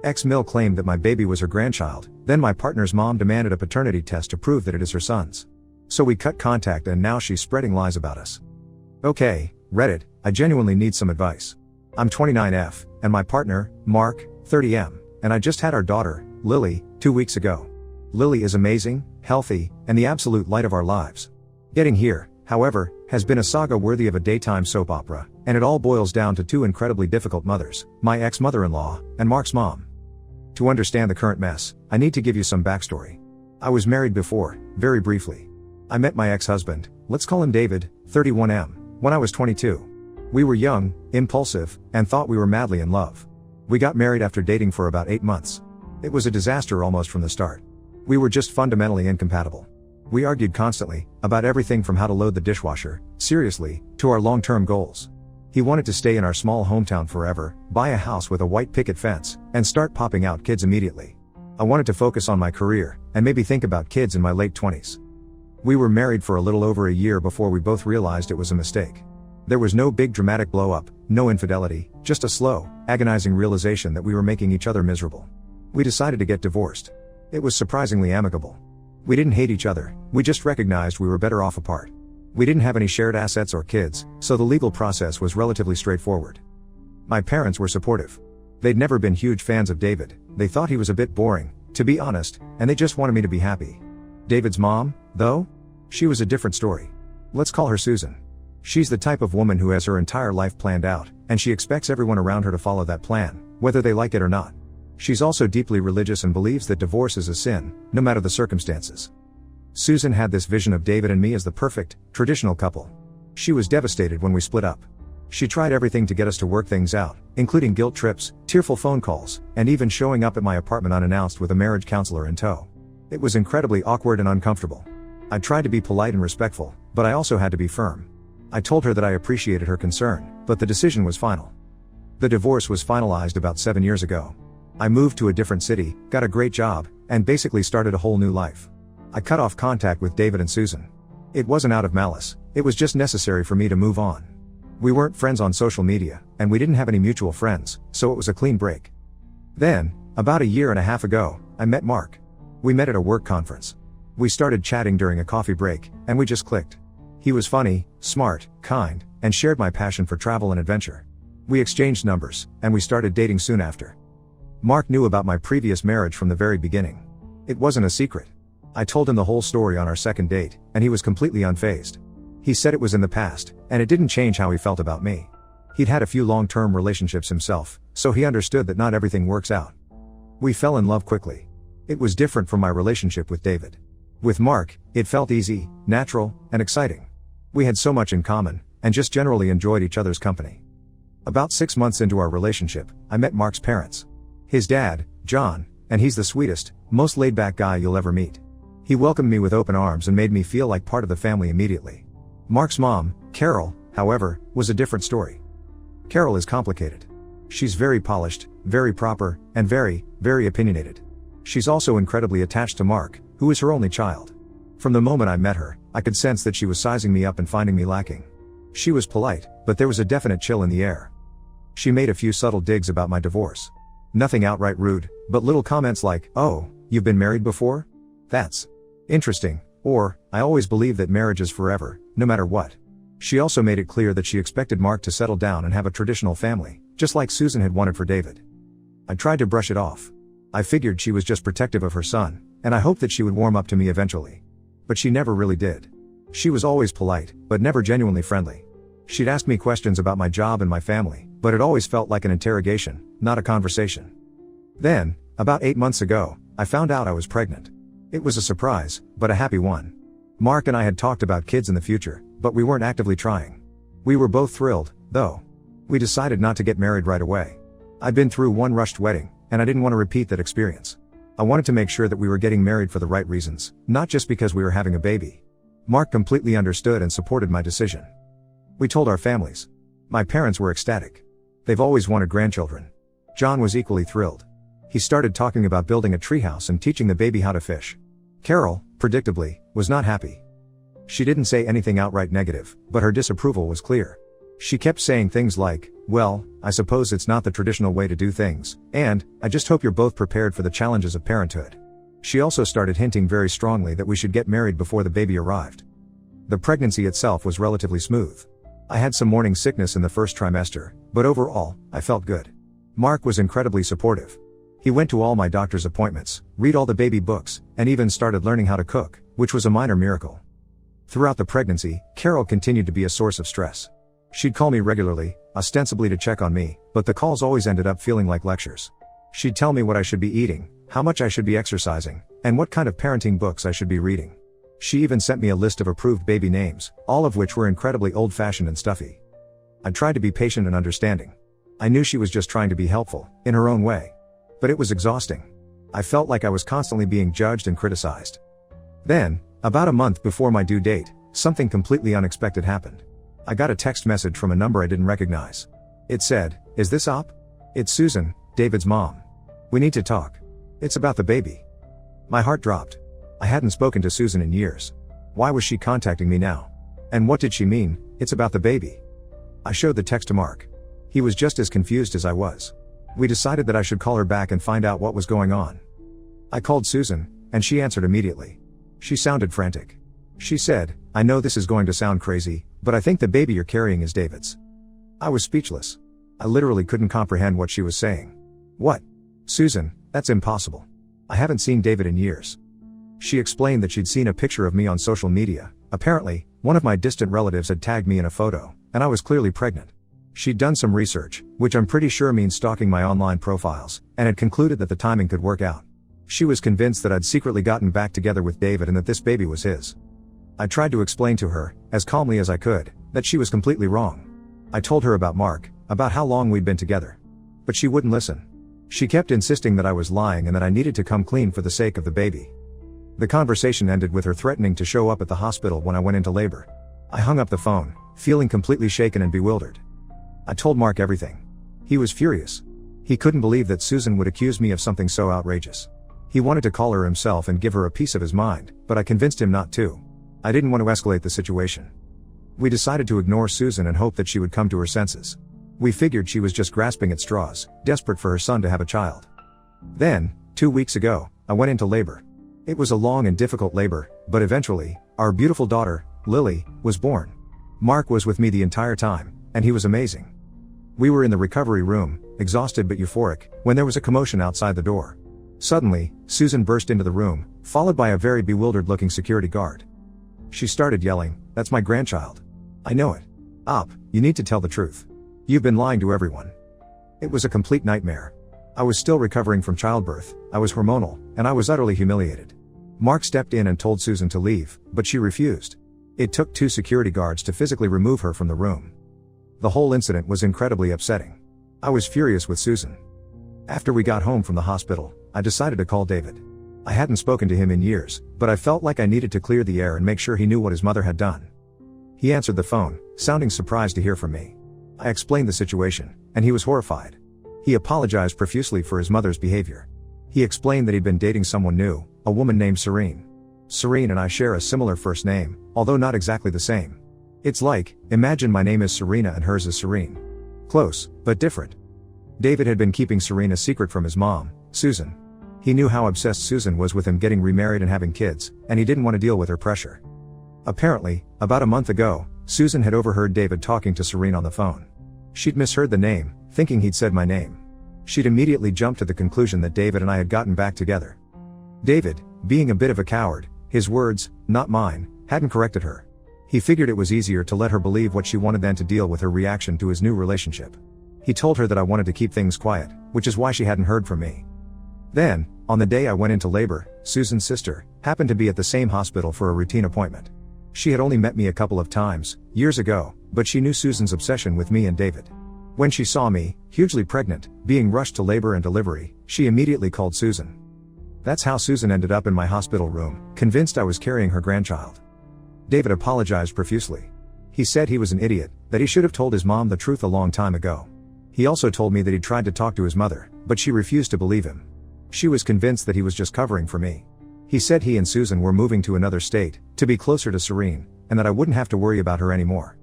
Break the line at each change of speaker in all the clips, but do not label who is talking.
Ex-Mill claimed that my baby was her grandchild, then my partner's mom demanded a paternity test to prove that it is her son's. So we cut contact and now she's spreading lies about us. Okay, Reddit, I genuinely need some advice. I'm 29F, and my partner, Mark, 30M, and I just had our daughter, Lily, 2 weeks ago. Lily is amazing, healthy, and the absolute light of our lives. Getting here, however, has been a saga worthy of a daytime soap opera, and it all boils down to two incredibly difficult mothers, my ex-mother-in-law, and Mark's mom. To understand the current mess, I need to give you some backstory. I was married before, very briefly. I met my ex-husband, let's call him David, 31M, when I was 22. We were young, impulsive, and thought we were madly in love. We got married after dating for about 8 months. It was a disaster almost from the start. We were just fundamentally incompatible. We argued constantly, about everything from how to load the dishwasher, seriously, to our long-term goals. He wanted to stay in our small hometown forever, buy a house with a white picket fence, and start popping out kids immediately. I wanted to focus on my career, and maybe think about kids in my late 20s. We were married for a little over a year before we both realized it was a mistake. There was no big dramatic blow-up, no infidelity, just a slow, agonizing realization that we were making each other miserable. We decided to get divorced. It was surprisingly amicable. We didn't hate each other, we just recognized we were better off apart. We didn't have any shared assets or kids, so the legal process was relatively straightforward. My parents were supportive. They'd never been huge fans of David, they thought he was a bit boring, to be honest, and they just wanted me to be happy. David's mom, though? She was a different story. Let's call her Susan. She's the type of woman who has her entire life planned out, and she expects everyone around her to follow that plan, whether they like it or not. She's also deeply religious and believes that divorce is a sin, no matter the circumstances. Susan had this vision of David and me as the perfect, traditional couple. She was devastated when we split up. She tried everything to get us to work things out, including guilt trips, tearful phone calls, and even showing up at my apartment unannounced with a marriage counselor in tow. It was incredibly awkward and uncomfortable. I tried to be polite and respectful, but I also had to be firm. I told her that I appreciated her concern, but the decision was final. The divorce was finalized about 7 years ago. I moved to a different city, got a great job, and basically started a whole new life. I cut off contact with David and Susan. It wasn't out of malice, it was just necessary for me to move on. We weren't friends on social media, and we didn't have any mutual friends, so it was a clean break. Then, about a year and a half ago, I met Mark. We met at a work conference. We started chatting during a coffee break, and we just clicked. He was funny, smart, kind, and shared my passion for travel and adventure. We exchanged numbers, and we started dating soon after. Mark knew about my previous marriage from the very beginning. It wasn't a secret. I told him the whole story on our second date, and he was completely unfazed. He said it was in the past, and it didn't change how he felt about me. He'd had a few long-term relationships himself, so he understood that not everything works out. We fell in love quickly. It was different from my relationship with David. With Mark, it felt easy, natural, and exciting. We had so much in common, and just generally enjoyed each other's company. About 6 months into our relationship, I met Mark's parents. His dad, John, and he's the sweetest, most laid-back guy you'll ever meet. He welcomed me with open arms and made me feel like part of the family immediately. Mark's mom, Carol, however, was a different story. Carol is complicated. She's very polished, very proper, and very, very opinionated. She's also incredibly attached to Mark, who is her only child. From the moment I met her, I could sense that she was sizing me up and finding me lacking. She was polite, but there was a definite chill in the air. She made a few subtle digs about my divorce. Nothing outright rude, but little comments like, "Oh, you've been married before? That's interesting," or, "I always believed that marriage is forever, no matter what." She also made it clear that she expected Mark to settle down and have a traditional family, just like Susan had wanted for David. I tried to brush it off. I figured she was just protective of her son, and I hoped that she would warm up to me eventually. But she never really did. She was always polite, but never genuinely friendly. She'd ask me questions about my job and my family, but it always felt like an interrogation, not a conversation. Then, about 8 months ago, I found out I was pregnant. It was a surprise, but a happy one. Mark and I had talked about kids in the future, but we weren't actively trying. We were both thrilled, though. We decided not to get married right away. I'd been through one rushed wedding, and I didn't want to repeat that experience. I wanted to make sure that we were getting married for the right reasons, not just because we were having a baby. Mark completely understood and supported my decision. We told our families. My parents were ecstatic. They've always wanted grandchildren. John was equally thrilled. He started talking about building a treehouse and teaching the baby how to fish. Carol, predictably, was not happy. She didn't say anything outright negative, but her disapproval was clear. She kept saying things like, "Well, I suppose it's not the traditional way to do things," and, "I just hope you're both prepared for the challenges of parenthood." She also started hinting very strongly that we should get married before the baby arrived. The pregnancy itself was relatively smooth. I had some morning sickness in the first trimester, but overall, I felt good. Mark was incredibly supportive. He went to all my doctor's appointments, read all the baby books, and even started learning how to cook, which was a minor miracle. Throughout the pregnancy, Carol continued to be a source of stress. She'd call me regularly, ostensibly to check on me, but the calls always ended up feeling like lectures. She'd tell me what I should be eating, how much I should be exercising, and what kind of parenting books I should be reading. She even sent me a list of approved baby names, all of which were incredibly old-fashioned and stuffy. I tried to be patient and understanding. I knew she was just trying to be helpful, in her own way. But it was exhausting. I felt like I was constantly being judged and criticized. Then, about a month before my due date, something completely unexpected happened. I got a text message from a number I didn't recognize. It said, "Is this Op? It's Susan, David's mom. We need to talk. It's about the baby." My heart dropped. I hadn't spoken to Susan in years. Why was she contacting me now? And what did she mean, "It's about the baby"? I showed the text to Mark. He was just as confused as I was. We decided that I should call her back and find out what was going on. I called Susan, and she answered immediately. She sounded frantic. She said, "I know this is going to sound crazy, but I think the baby you're carrying is David's." I was speechless. I literally couldn't comprehend what she was saying. "What? Susan, that's impossible. I haven't seen David in years." She explained that she'd seen a picture of me on social media. Apparently, one of my distant relatives had tagged me in a photo, and I was clearly pregnant. She'd done some research, which I'm pretty sure means stalking my online profiles, and had concluded that the timing could work out. She was convinced that I'd secretly gotten back together with David and that this baby was his. I tried to explain to her, as calmly as I could, that she was completely wrong. I told her about Mark, about how long we'd been together. But she wouldn't listen. She kept insisting that I was lying and that I needed to come clean for the sake of the baby. The conversation ended with her threatening to show up at the hospital when I went into labor. I hung up the phone, feeling completely shaken and bewildered. I told Mark everything. He was furious. He couldn't believe that Susan would accuse me of something so outrageous. He wanted to call her himself and give her a piece of his mind, but I convinced him not to. I didn't want to escalate the situation. We decided to ignore Susan and hope that she would come to her senses. We figured she was just grasping at straws, desperate for her son to have a child. Then, 2 weeks ago, I went into labor. It was a long and difficult labor, but eventually, our beautiful daughter, Lily, was born. Mark was with me the entire time, and he was amazing. We were in the recovery room, exhausted but euphoric, when there was a commotion outside the door. Suddenly, Susan burst into the room, followed by a very bewildered-looking security guard. She started yelling, "That's my grandchild. I know it. Op, you need to tell the truth. You've been lying to everyone." It was a complete nightmare. I was still recovering from childbirth, I was hormonal, and I was utterly humiliated. Mark stepped in and told Susan to leave, but she refused. It took 2 security guards to physically remove her from the room. The whole incident was incredibly upsetting. I was furious with Susan. After we got home from the hospital, I decided to call David. I hadn't spoken to him in years, but I felt like I needed to clear the air and make sure he knew what his mother had done. He answered the phone, sounding surprised to hear from me. I explained the situation, and he was horrified. He apologized profusely for his mother's behavior. He explained that he'd been dating someone new, a woman named Serene. Serene and I share a similar first name, although not exactly the same. It's like, imagine my name is Serena and hers is Serene. Close, but different. David had been keeping Serene a secret from his mom, Susan. He knew how obsessed Susan was with him getting remarried and having kids, and he didn't want to deal with her pressure. Apparently, about a month ago, Susan had overheard David talking to Serene on the phone. She'd misheard the name, thinking he'd said my name. She'd immediately jumped to the conclusion that David and I had gotten back together. David, being a bit of a coward, his words, not mine, hadn't corrected her. He figured it was easier to let her believe what she wanted than to deal with her reaction to his new relationship. He told her that I wanted to keep things quiet, which is why she hadn't heard from me. Then, on the day I went into labor, Susan's sister happened to be at the same hospital for a routine appointment. She had only met me a couple of times, years ago, but she knew Susan's obsession with me and David. When she saw me, hugely pregnant, being rushed to labor and delivery, she immediately called Susan. That's how Susan ended up in my hospital room, convinced I was carrying her grandchild. David apologized profusely. He said he was an idiot, that he should have told his mom the truth a long time ago. He also told me that he tried to talk to his mother, but she refused to believe him. She was convinced that he was just covering for me. He said he and Susan were moving to another state, to be closer to Serene, and that I wouldn't have to worry about her anymore.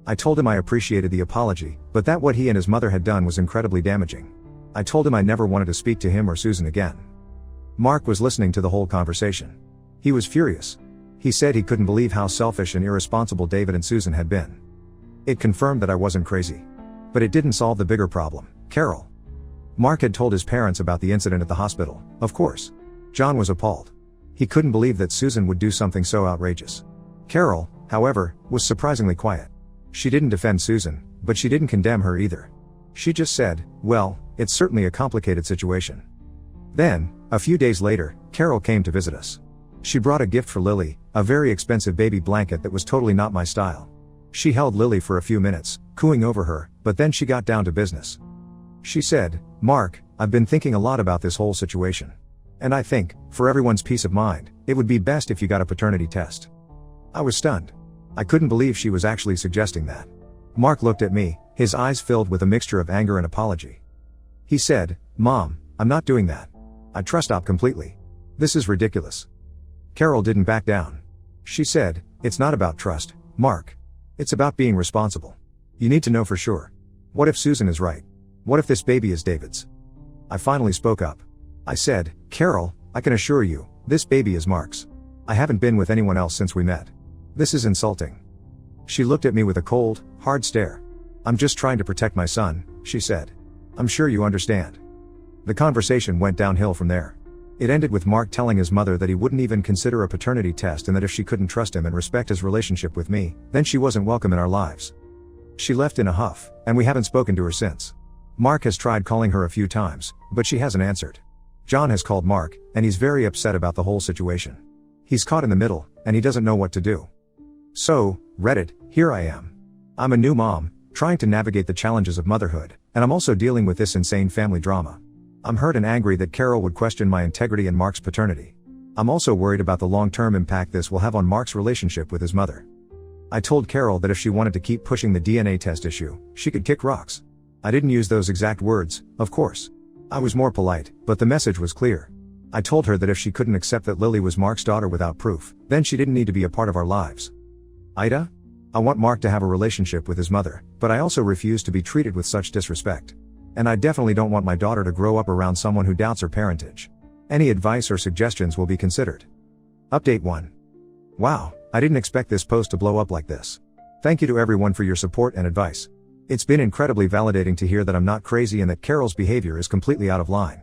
I told him I appreciated the apology, but that what he and his mother had done was incredibly damaging. I told him I never wanted to speak to him or Susan again. Mark was listening to the whole conversation. He was furious. He said he couldn't believe how selfish and irresponsible David and Susan had been. It confirmed that I wasn't crazy. But it didn't solve the bigger problem, Carol. Mark had told his parents about the incident at the hospital, of course. John was appalled. He couldn't believe that Susan would do something so outrageous. Carol, however, was surprisingly quiet. She didn't defend Susan, but she didn't condemn her either. She just said, well, it's certainly a complicated situation. Then, a few days later, Carol came to visit us. She brought a gift for Lily, a very expensive baby blanket that was totally not my style. She held Lily for a few minutes, cooing over her, but then she got down to business. She said, Mark, I've been thinking a lot about this whole situation. And I think, for everyone's peace of mind, it would be best if you got a paternity test. I was stunned. I couldn't believe she was actually suggesting that. Mark looked at me, his eyes filled with a mixture of anger and apology. He said, Mom, I'm not doing that. I trust Op completely. This is ridiculous. Carol didn't back down. She said, it's not about trust, Mark. It's about being responsible. You need to know for sure. What if Susan is right? What if this baby is David's? I finally spoke up. I said, Carol, I can assure you, this baby is Mark's. I haven't been with anyone else since we met. This is insulting. She looked at me with a cold, hard stare. I'm just trying to protect my son, she said. I'm sure you understand. The conversation went downhill from there. It ended with Mark telling his mother that he wouldn't even consider a paternity test and that if she couldn't trust him and respect his relationship with me, then she wasn't welcome in our lives. She left in a huff, and we haven't spoken to her since. Mark has tried calling her a few times, but she hasn't answered. John has called Mark, and he's very upset about the whole situation. He's caught in the middle, and he doesn't know what to do. So, Reddit, here I am. I'm a new mom, trying to navigate the challenges of motherhood, and I'm also dealing with this insane family drama. I'm hurt and angry that Carol would question my integrity and Mark's paternity. I'm also worried about the long-term impact this will have on Mark's relationship with his mother. I told Carol that if she wanted to keep pushing the DNA test issue, she could kick rocks. I didn't use those exact words, of course. I was more polite, but the message was clear. I told her that if she couldn't accept that Lily was Mark's daughter without proof, then she didn't need to be a part of our lives. Aita? I want Mark to have a relationship with his mother, but I also refuse to be treated with such disrespect. And I definitely don't want my daughter to grow up around someone who doubts her parentage. Any advice or suggestions will be considered. Update 1. Wow, I didn't expect this post to blow up like this. Thank you to everyone for your support and advice. It's been incredibly validating to hear that I'm not crazy and that Carol's behavior is completely out of line.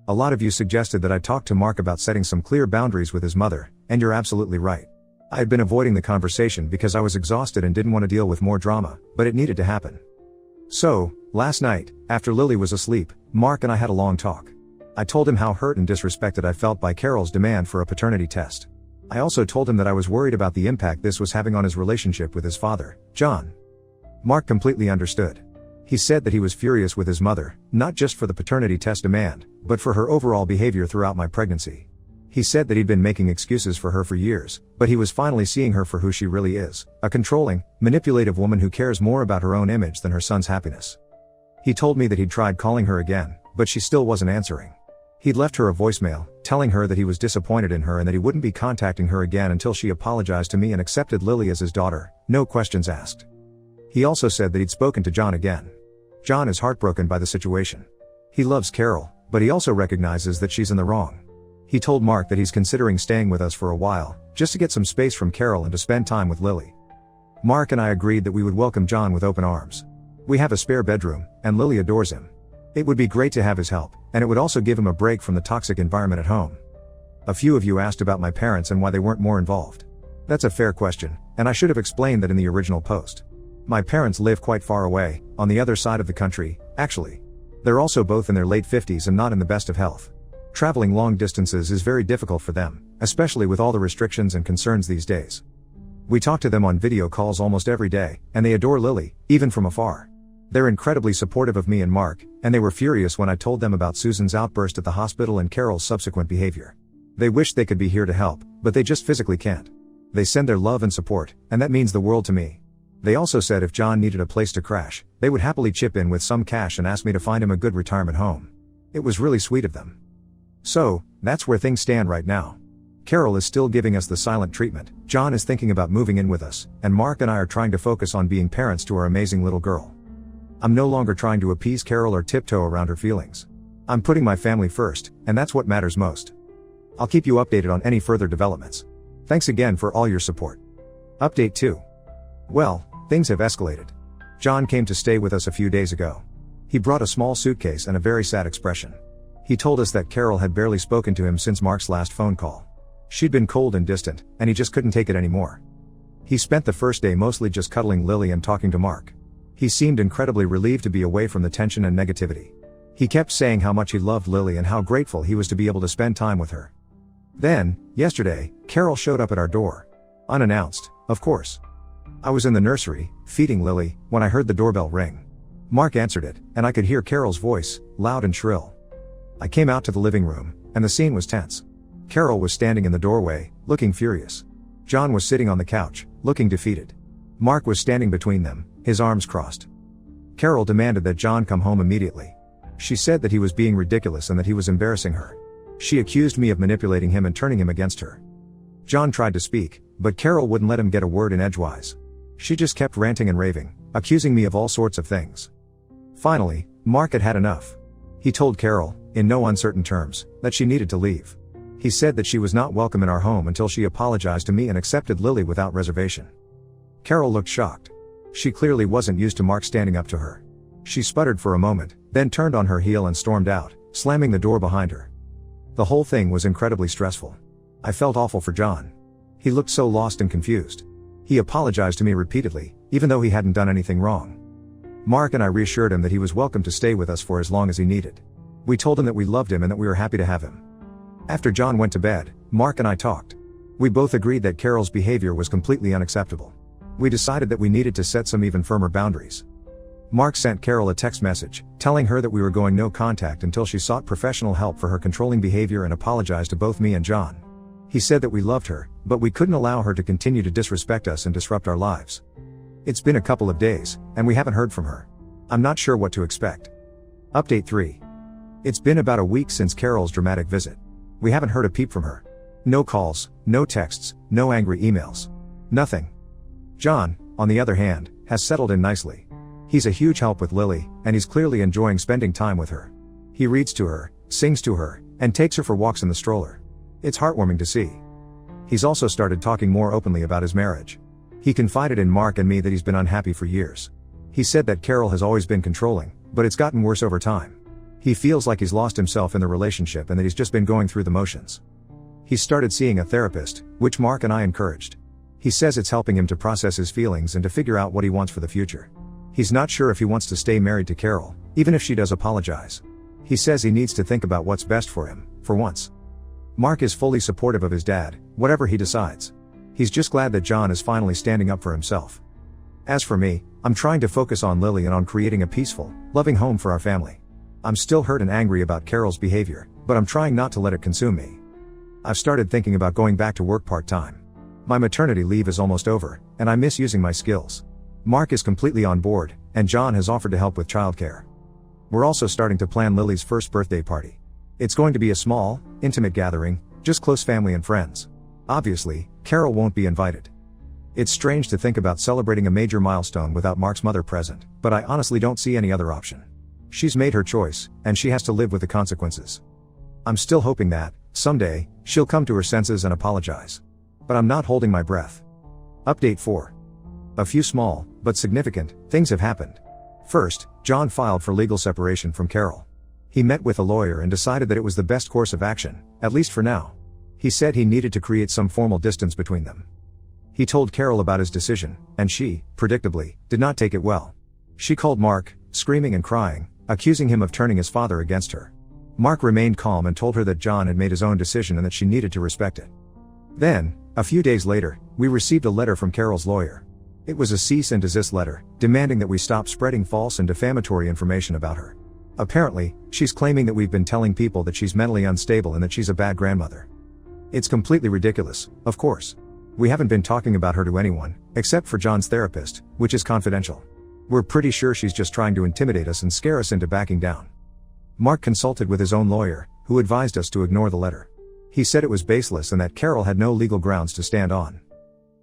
A lot of you suggested that I talk to Mark about setting some clear boundaries with his mother, and you're absolutely right. I had been avoiding the conversation because I was exhausted and didn't want to deal with more drama, but it needed to happen. So, last night, after Lily was asleep, Mark and I had a long talk. I told him how hurt and disrespected I felt by Carol's demand for a paternity test. I also told him that I was worried about the impact this was having on his relationship with his father, John. Mark completely understood. He said that he was furious with his mother, not just for the paternity test demand, but for her overall behavior throughout my pregnancy. He said that he'd been making excuses for her for years, but he was finally seeing her for who she really is, a controlling, manipulative woman who cares more about her own image than her son's happiness. He told me that he'd tried calling her again, but she still wasn't answering. He'd left her a voicemail, telling her that he was disappointed in her and that he wouldn't be contacting her again until she apologized to me and accepted Lily as his daughter, no questions asked. He also said that he'd spoken to John again. John is heartbroken by the situation. He loves Carol, but he also recognizes that she's in the wrong. He told Mark that he's considering staying with us for a while, just to get some space from Carol and to spend time with Lily. Mark and I agreed that we would welcome John with open arms. We have a spare bedroom, and Lily adores him. It would be great to have his help, and it would also give him a break from the toxic environment at home. A few of you asked about my parents and why they weren't more involved. That's a fair question, and I should have explained that in the original post. My parents live quite far away, on the other side of the country, actually. They're also both in their late 50s and not in the best of health. Traveling long distances is very difficult for them, especially with all the restrictions and concerns these days. We talk to them on video calls almost every day, and they adore Lily, even from afar. They're incredibly supportive of me and Mark, and they were furious when I told them about Susan's outburst at the hospital and Carol's subsequent behavior. They wish they could be here to help, but they just physically can't. They send their love and support, and that means the world to me. They also said if John needed a place to crash, they would happily chip in with some cash and ask me to find him a good retirement home. It was really sweet of them. So, that's where things stand right now. Carol is still giving us the silent treatment, John is thinking about moving in with us, and Mark and I are trying to focus on being parents to our amazing little girl. I'm no longer trying to appease Carol or tiptoe around her feelings. I'm putting my family first, and that's what matters most. I'll keep you updated on any further developments. Thanks again for all your support. Update 2. Well, things have escalated. John came to stay with us a few days ago. He brought a small suitcase and a very sad expression. He told us that Carol had barely spoken to him since Mark's last phone call. She'd been cold and distant, and he just couldn't take it anymore. He spent the first day mostly just cuddling Lily and talking to Mark. He seemed incredibly relieved to be away from the tension and negativity. He kept saying how much he loved Lily and how grateful he was to be able to spend time with her. Then, yesterday, Carol showed up at our door. Unannounced, of course. I was in the nursery, feeding Lily, when I heard the doorbell ring. Mark answered it, and I could hear Carol's voice, loud and shrill. I came out to the living room, and the scene was tense. Carol was standing in the doorway, looking furious. John was sitting on the couch, looking defeated. Mark was standing between them, his arms crossed. Carol demanded that John come home immediately. She said that he was being ridiculous and that he was embarrassing her. She accused me of manipulating him and turning him against her. John tried to speak, but Carol wouldn't let him get a word in edgewise. She just kept ranting and raving, accusing me of all sorts of things. Finally, Mark had had enough. He told Carol, in no uncertain terms, that she needed to leave. He said that she was not welcome in our home until she apologized to me and accepted Lily without reservation. Carol looked shocked. She clearly wasn't used to Mark standing up to her. She sputtered for a moment, then turned on her heel and stormed out, slamming the door behind her. The whole thing was incredibly stressful. I felt awful for John. He looked so lost and confused. He apologized to me repeatedly, even though he hadn't done anything wrong. Mark and I reassured him that he was welcome to stay with us for as long as he needed. We told him that we loved him and that we were happy to have him. After John went to bed, Mark and I talked. We both agreed that Carol's behavior was completely unacceptable. We decided that we needed to set some even firmer boundaries. Mark sent Carol a text message, telling her that we were going no contact until she sought professional help for her controlling behavior and apologized to both me and John. He said that we loved her, but we couldn't allow her to continue to disrespect us and disrupt our lives. It's been a couple of days, and we haven't heard from her. I'm not sure what to expect. Update 3. It's been about a week since Carol's dramatic visit. We haven't heard a peep from her. No calls, no texts, no angry emails. Nothing. John, on the other hand, has settled in nicely. He's a huge help with Lily, and he's clearly enjoying spending time with her. He reads to her, sings to her, and takes her for walks in the stroller. It's heartwarming to see. He's also started talking more openly about his marriage. He confided in Mark and me that he's been unhappy for years. He said that Carol has always been controlling, but it's gotten worse over time. He feels like he's lost himself in the relationship and that he's just been going through the motions. He started seeing a therapist, which Mark and I encouraged. He says it's helping him to process his feelings and to figure out what he wants for the future. He's not sure if he wants to stay married to Carol, even if she does apologize. He says he needs to think about what's best for him, for once. Mark is fully supportive of his dad, whatever he decides. He's just glad that John is finally standing up for himself. As for me, I'm trying to focus on Lily and on creating a peaceful, loving home for our family. I'm still hurt and angry about Carol's behavior, but I'm trying not to let it consume me. I've started thinking about going back to work part-time. My maternity leave is almost over, and I miss using my skills. Mark is completely on board, and John has offered to help with childcare. We're also starting to plan Lily's first birthday party. It's going to be a small, intimate gathering, just close family and friends. Obviously, Carol won't be invited. It's strange to think about celebrating a major milestone without Mark's mother present, but I honestly don't see any other option. She's made her choice, and she has to live with the consequences. I'm still hoping that, someday, she'll come to her senses and apologize. But I'm not holding my breath. Update 4. A few small, but significant, things have happened. First, John filed for legal separation from Carol. He met with a lawyer and decided that it was the best course of action, at least for now. He said he needed to create some formal distance between them. He told Carol about his decision, and she, predictably, did not take it well. She called Mark, screaming and crying, accusing him of turning his father against her. Mark remained calm and told her that John had made his own decision and that she needed to respect it. Then, a few days later, we received a letter from Carol's lawyer. It was a cease and desist letter, demanding that we stop spreading false and defamatory information about her. Apparently, she's claiming that we've been telling people that she's mentally unstable and that she's a bad grandmother. It's completely ridiculous, of course. We haven't been talking about her to anyone, except for John's therapist, which is confidential. We're pretty sure she's just trying to intimidate us and scare us into backing down. Mark consulted with his own lawyer, who advised us to ignore the letter. He said it was baseless and that Carol had no legal grounds to stand on.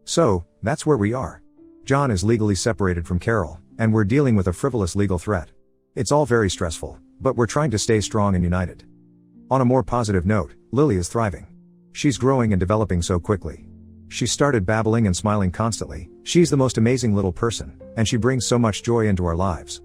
So, that's where we are. John is legally separated from Carol, and we're dealing with a frivolous legal threat. It's all very stressful, but we're trying to stay strong and united. On a more positive note, Lily is thriving. She's growing and developing so quickly. She started babbling and smiling constantly. She's the most amazing little person, and she brings so much joy into our lives.